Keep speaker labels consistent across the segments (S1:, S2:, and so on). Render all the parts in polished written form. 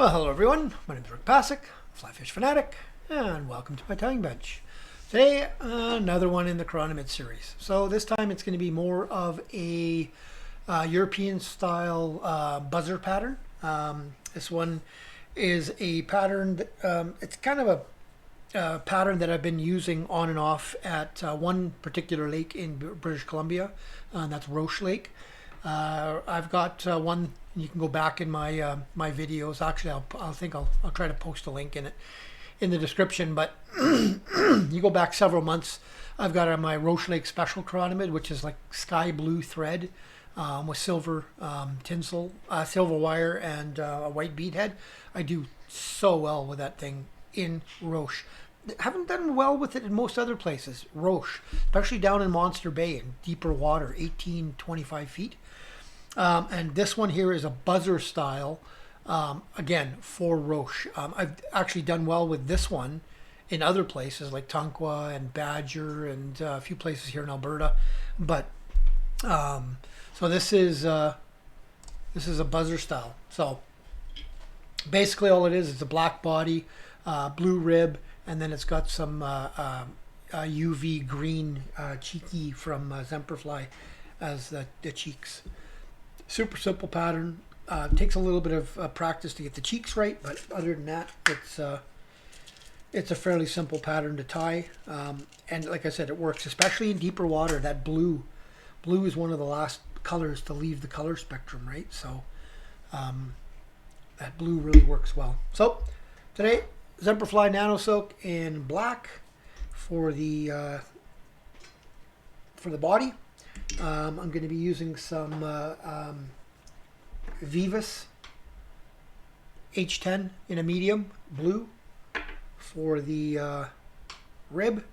S1: Well, hello everyone. My name is Passek, FlyFish Fanatic, and welcome to my tying bench. Today, another one in the Chironomid series. So this time it's going to be more of a European style buzzer pattern. This one is a pattern that, it's kind of a pattern that I've been using on and off at one particular lake in British Columbia, and that's Roche Lake. I've got one. You can go back in my my videos. Actually, I'll try to post a link in the description. But you go back several months. I've got my Roche Lake Special Chironomid, which is like sky blue thread with silver tinsel, silver wire, and a white bead head. I do so well with that thing in Roche. Haven't done well with it in most other places. Roche, especially down in Monster Bay in deeper water, 18-25 feet. And this one here is a buzzer style, again, for Roche. I've actually done well with this one in other places like Tonquah and Badger and a few places here in Alberta. But so this is a buzzer style. So basically all it is a black body, blue rib, and then it's got some UV green cheeky from Semperfli as the cheeks. Super simple pattern. Takes a little bit of practice to get the cheeks right, but other than that, it's a fairly simple pattern to tie. And like I said, it works, especially in deeper water. That blue is one of the last colors to leave the color spectrum, right? So that blue really works well. So today, Semperfli NanoSilk in black for the body. I'm going to be using some Vivus H10 in a medium blue for the rib,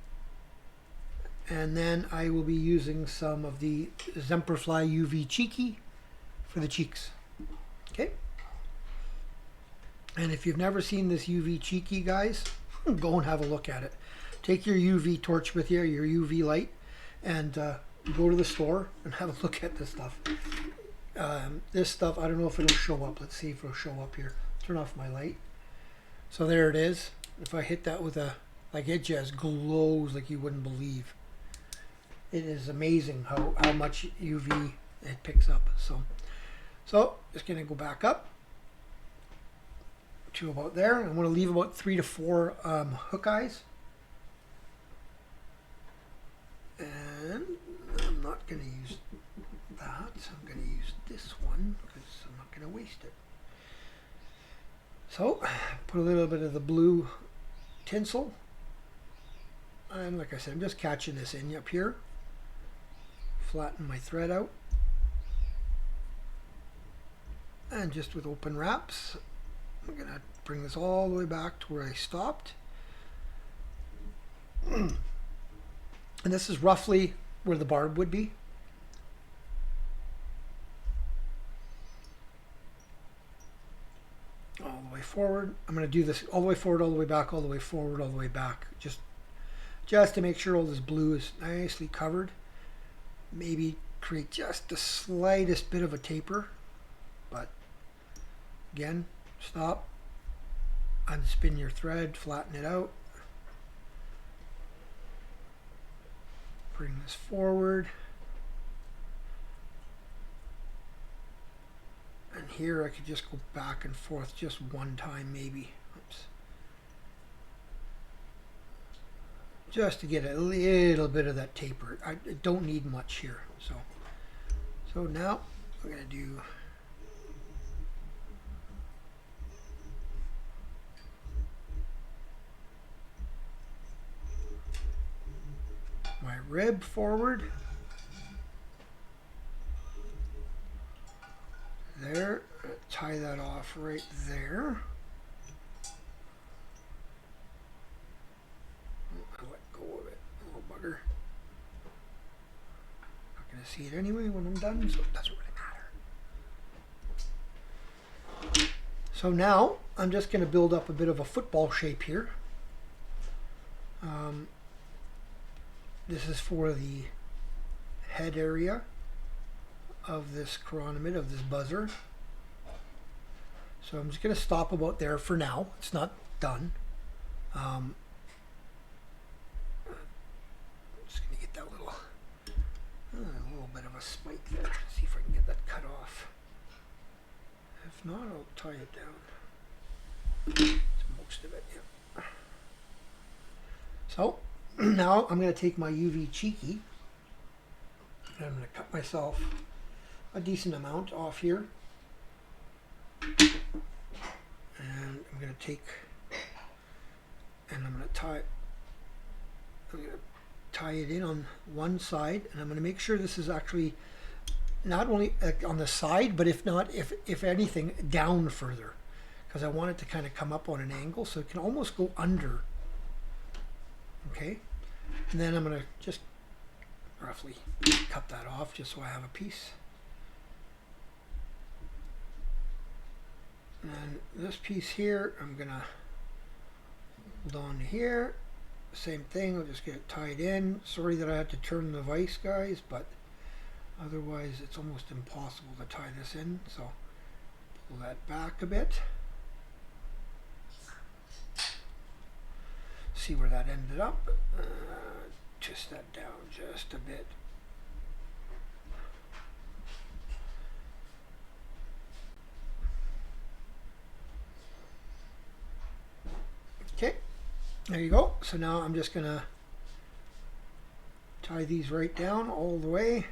S1: and then I will be using some of the Semperfli UV Cheeky for the cheeks. Okay. And if you've never seen this UV Cheeky, guys, go and have a look at it. Take your UV torch with you, your UV light, and go to the store and have a look at this stuff. This stuff, I don't know if it'll show up. Let's see if it'll show up here. Turn off my light. So there it is. If I hit that with like it just glows like you wouldn't believe. It is amazing how much UV it picks up. So just gonna go back up to about there. I'm gonna leave about 3 to 4 hook eyes. And I'm not going to use that. I'm going to use this one because I'm not going to waste it. So, put a little bit of the blue tinsel. And like I said, I'm just catching this in up here. Flatten my thread out. And just with open wraps, I'm going to bring this all the way back to where I stopped. And this is roughly where the barb would be. All the way forward. I'm going to do this all the way forward, all the way back, all the way forward, all the way back. Just to make sure all this blue is nicely covered. Maybe create just the slightest bit of a taper. But again, stop. Unspin your thread, flatten it out. Bring this forward, and here I could just go back and forth just one time maybe. Oops. Just to get a little bit of that taper. I don't need much here. So now we're going to do my rib forward. There. Tie that off right there. I let go of it. Little bugger. Not going to see it anyway when I'm done, so it doesn't really matter. So now I'm just going to build up a bit of a football shape here. This is for the head area of this chironomid, of this buzzer. So I'm just going to stop about there for now. It's not done. Just going to get that little bit of a spike there. See if I can get that cut off. If not, I'll tie it down. It's most of it, yeah. So now I'm going to take my UV cheeky and I'm going to cut myself a decent amount off here. And I'm going to take and I'm going to tie it in on one side, and I'm going to make sure this is actually not only on the side, but if anything, down further, because I want it to kind of come up on an angle so it can almost go under. Okay, and then I'm going to just roughly cut that off just so I have a piece. And this piece here, I'm going to hold on to here. Same thing, I'll just get it tied in. Sorry that I had to turn the vise, guys, but otherwise it's almost impossible to tie this in. So pull that back a bit. See where that ended up. Twist that down just a bit. Okay, there you go. So now I'm just going to tie these right down all the way.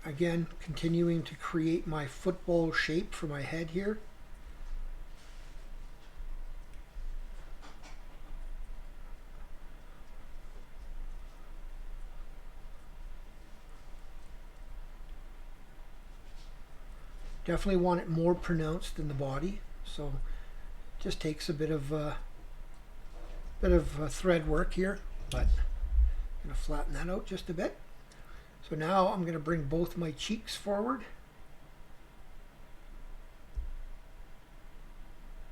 S1: Again, continuing to create my football shape for my head here. Definitely want it more pronounced in the body, so it just takes a bit of thread work here, but I'm going to flatten that out just a bit. So now I'm going to bring both my cheeks forward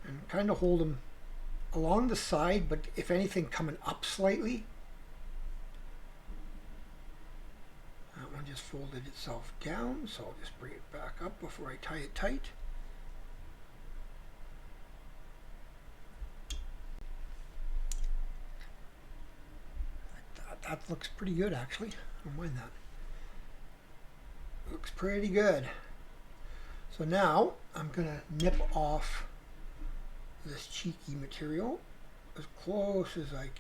S1: and kind of hold them along the side, but if anything, coming up slightly. That one just folded itself down, so I'll just bring it back up before I tie it tight. That looks pretty good, actually. I don't mind that. Looks pretty good. So now I'm going to nip off this cheeky material as close as I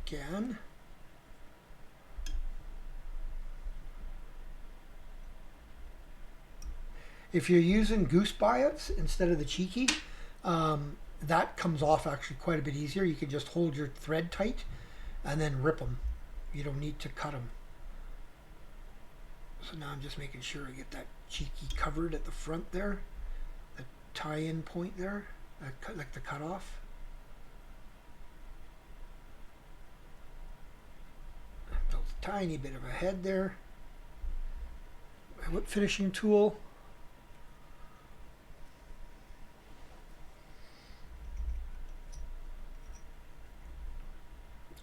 S1: can. If you're using goose biots instead of the cheeky, that comes off actually quite a bit easier. You can just hold your thread tight and then rip them. You don't need to cut them. So now I'm just making sure I get that cheeky covered at the front there, the tie-in point there, like the cutoff. Built a tiny bit of a head there. My whip finishing tool.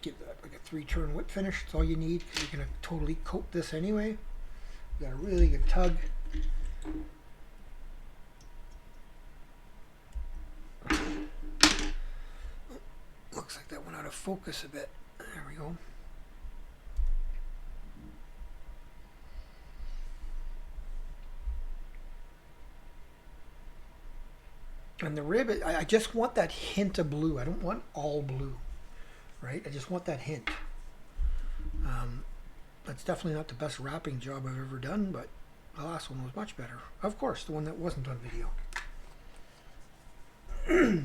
S1: Give that like a 3-turn whip finish. That's all you need, because you're going to totally coat this anyway. Got a really good tug. Looks like that went out of focus a bit. There we go. And the rib, I just want that hint of blue. I don't want all blue, right? I just want that hint. That's definitely not the best wrapping job I've ever done, but the last one was much better. Of course, the one that wasn't on video.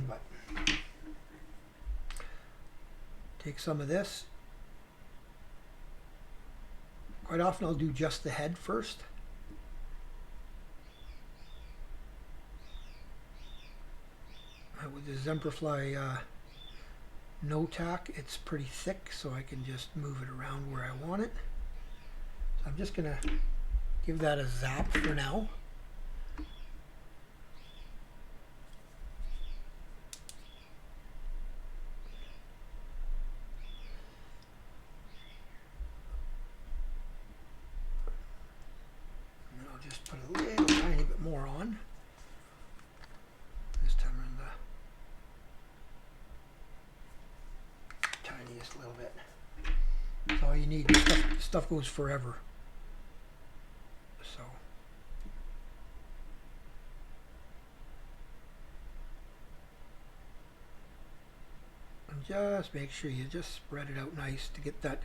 S1: But take some of this. Quite often I'll do just the head first. With the Semperfli no tack, it's pretty thick, so I can just move it around where I want it. So I'm just going to give that a zap for now. a little bit. That's all you need. Stuff goes forever. So. And just make sure you just spread it out nice to get that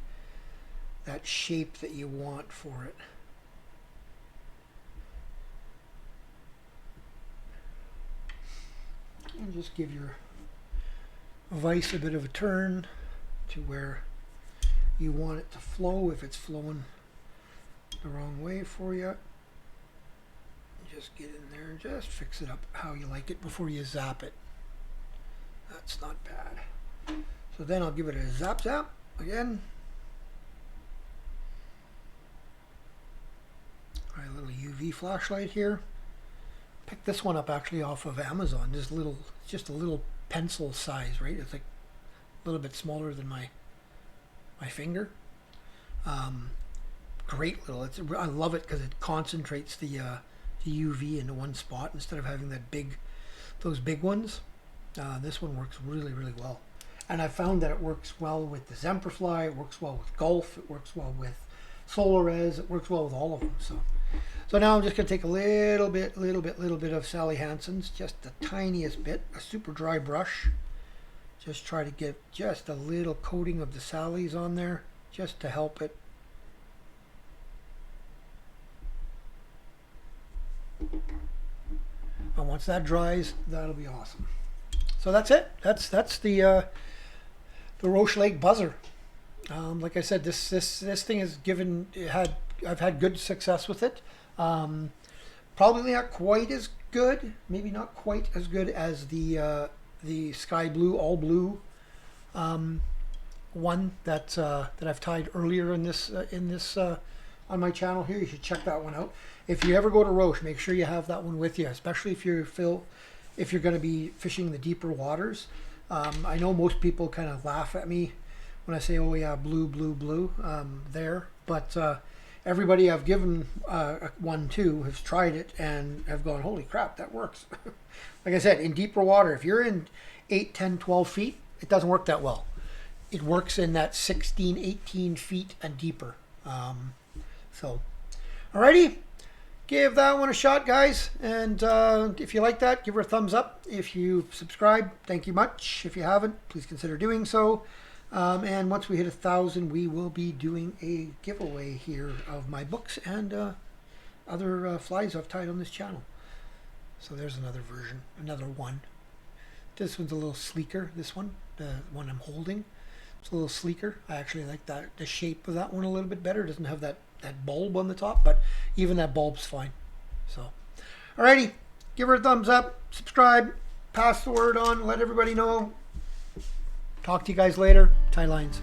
S1: shape that you want for it. And just give your vise a bit of a turn to where you want it to flow. If it's flowing the wrong way for you, just get in there and just fix it up how you like it before you zap it. That's not bad. So then I'll give it a zap again. Try a little UV flashlight here. Picked this one up actually off of Amazon. Just a little pencil size, right? It's like a little bit smaller than my finger. Great little. I love it because it concentrates the UV into one spot instead of having those big ones. This one works really, really well. And I found that it works well with the Semperfli, it works well with Gulf, it works well with Solares, it works well with all of them. So now I'm just going to take a little bit of Sally Hansen's, just the tiniest bit, a super dry brush. Just try to get just a little coating of the Sally's on there, just to help it. And once that dries, that'll be awesome. So that's it. That's the Roche Lake Buzzer. Like I said, this thing has I've had good success with it. Probably not quite as good, maybe not quite as good as the sky blue, all blue one that I've tied earlier in this on my channel here. You should check that one out. If you ever go to Roche, make sure you have that one with you, especially if you're going to be fishing the deeper waters. I know most people kind of laugh at me when I say, oh yeah, blue there, but everybody I've given one to has tried it and have gone, holy crap, that works. Like I said, in deeper water, if you're in 8, 10, 12 feet, it doesn't work that well. It works in that 16, 18 feet and deeper. So, alrighty, give that one a shot, guys. And if you like that, give her a thumbs up. If you subscribe, thank you much. If you haven't, please consider doing so. And once we hit 1,000, we will be doing a giveaway here of my books and other flies I've tied on this channel. So there's another version, another one. This one's a little sleeker, this one, the one I'm holding. It's a little sleeker. I actually like the shape of that one a little bit better. It doesn't have that bulb on the top, but even that bulb's fine. So, alrighty, give her a thumbs up, subscribe, pass the word on, let everybody know. Talk to you guys later. Tie lines.